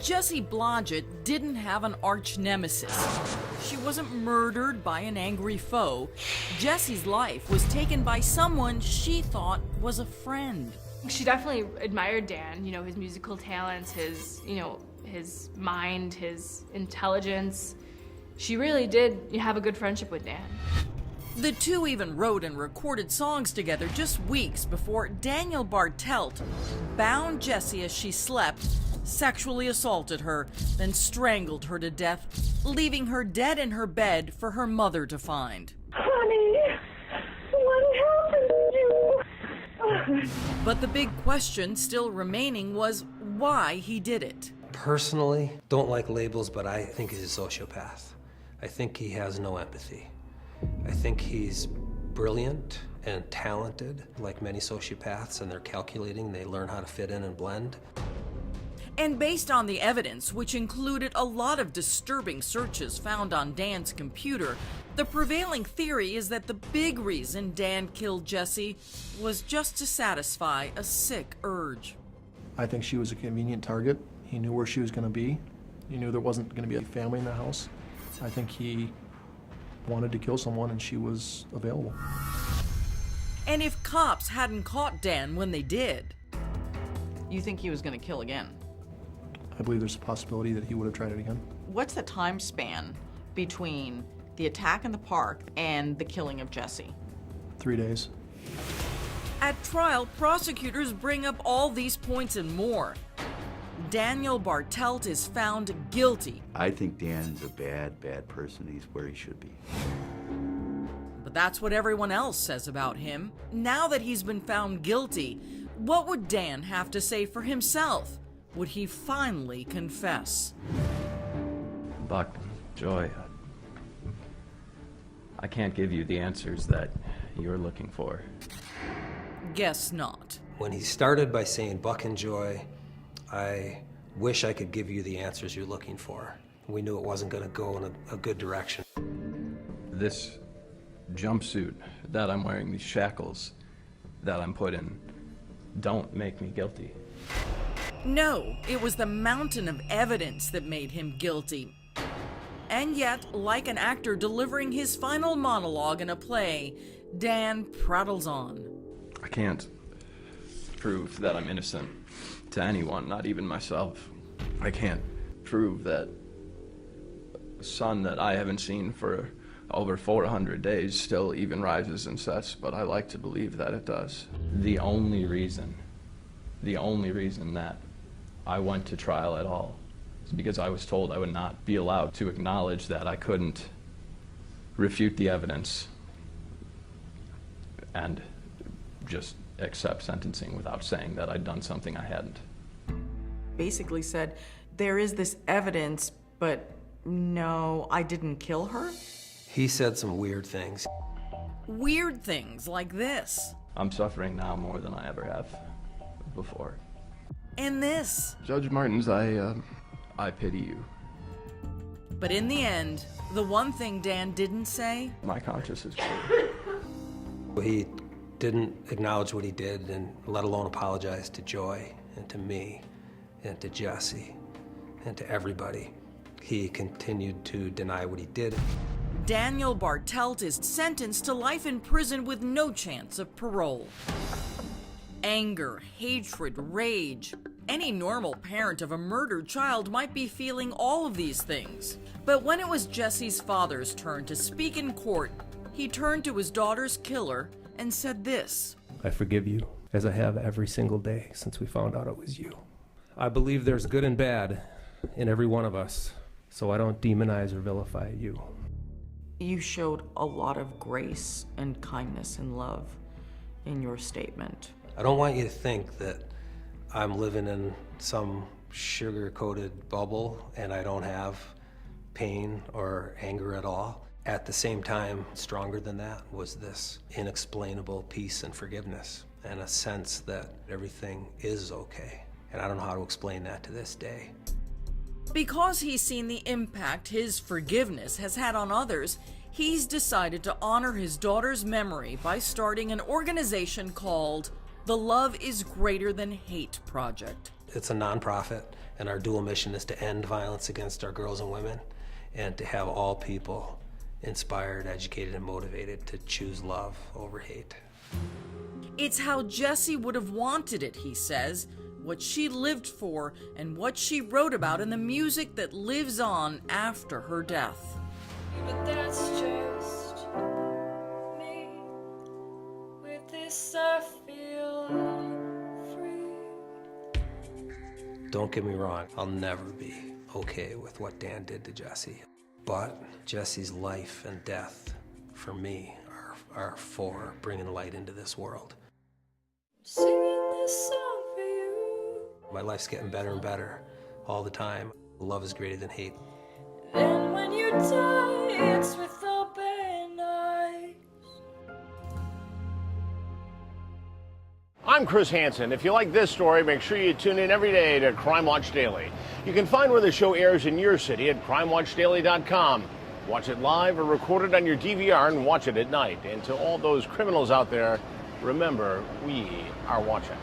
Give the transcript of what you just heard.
Jessie Blodgett didn't have an arch nemesis. She wasn't murdered by an angry foe. Jessie's life was taken by someone she thought was a friend. She definitely admired Dan, you know, his musical talents, his mind, his intelligence. She really did have a good friendship with Dan. The two even wrote and recorded songs together just weeks before Daniel Bartelt bound Jessie as she slept, sexually assaulted her, then strangled her to death, leaving her dead in her bed for her mother to find. Honey, what happened to you? But the big question still remaining was why he did it. Personally, don't like labels, but I think he's a sociopath. I think he has no empathy. I think he's brilliant and talented, like many sociopaths, and they're calculating. They learn how to fit in and blend. And based on the evidence, which included a lot of disturbing searches found on Dan's computer, the prevailing theory is that the big reason Dan killed Jessie was just to satisfy a sick urge. I think she was a convenient target. He knew where she was going to be. He knew there wasn't going to be a family in the house. I think he wanted to kill someone and she was available. And if cops hadn't caught Dan when they did, you think he was going to kill again? I believe there's a possibility that he would have tried it again. What's the time span between the attack in the park and the killing of Jessie? 3 days. At trial, prosecutors bring up all these points and more. Daniel Bartelt is found guilty. I think Dan's a bad, bad person. He's where he should be. But that's what everyone else says about him. Now that he's been found guilty, what would Dan have to say for himself? Would he finally confess? Buck, Joy, I can't give you the answers that you're looking for. Guess not. When he started by saying, Buck and Joy, I wish I could give you the answers you're looking for. We knew it wasn't going to go in a good direction. This jumpsuit that I'm wearing, these shackles that I'm put in, don't make me guilty. No, it was the mountain of evidence that made him guilty. And yet, like an actor delivering his final monologue in a play, Dan prattles on. I can't prove that I'm innocent to anyone, not even myself. I can't prove that a sun that I haven't seen for over 400 days still even rises and sets, but I like to believe that it does. The only reason that I went to trial at all is because I was told I would not be allowed to acknowledge that I couldn't refute the evidence and just accept sentencing without saying that I'd done something I hadn't. Basically said, there is this evidence, but no, I didn't kill her? He said some weird things. Weird things like this. I'm suffering now more than I ever have before. And this. Judge Martins, I pity you. But in the end, the one thing Dan didn't say, my conscience is clear. He didn't acknowledge what he did, and let alone apologize to Joy and to me and to Jessie and to everybody. He continued to deny what he did. Daniel Bartelt is sentenced to life in prison with no chance of parole. Anger, hatred, rage. Any normal parent of a murdered child might be feeling all of these things. But when it was Jessie's father's turn to speak in court, he turned to his daughter's killer and said this. I forgive you, as I have every single day since we found out it was you. I believe there's good and bad in every one of us, so I don't demonize or vilify you. You showed a lot of grace and kindness and love in your statement. I don't want you to think that I'm living in some sugar-coated bubble and I don't have pain or anger at all. At the same time, stronger than that was this inexplainable peace and forgiveness and a sense that everything is okay. And I don't know how to explain that to this day. Because he's seen the impact his forgiveness has had on others, he's decided to honor his daughter's memory by starting an organization called the Love is Greater Than Hate Project. It's a nonprofit, and our dual mission is to end violence against our girls and women and to have all people inspired, educated, and motivated to choose love over hate. It's how Jessie would have wanted it, he says, what she lived for and what she wrote about in the music that lives on after her death. But that's just me. With this I feel free. Don't get me wrong, I'll never be okay with what Dan did to Jessie. But Jessie's life and death, for me, are for bringing light into this world. Singing this song for you. My life's getting better and better all the time. Love is greater than hate. Then when you die, it's with open eyes. I'm Chris Hansen. If you like this story, make sure you tune in every day to Crime Watch Daily. You can find where the show airs in your city at crimewatchdaily.com. Watch it live or record it on your DVR and watch it at night. And to all those criminals out there, remember, we are watching.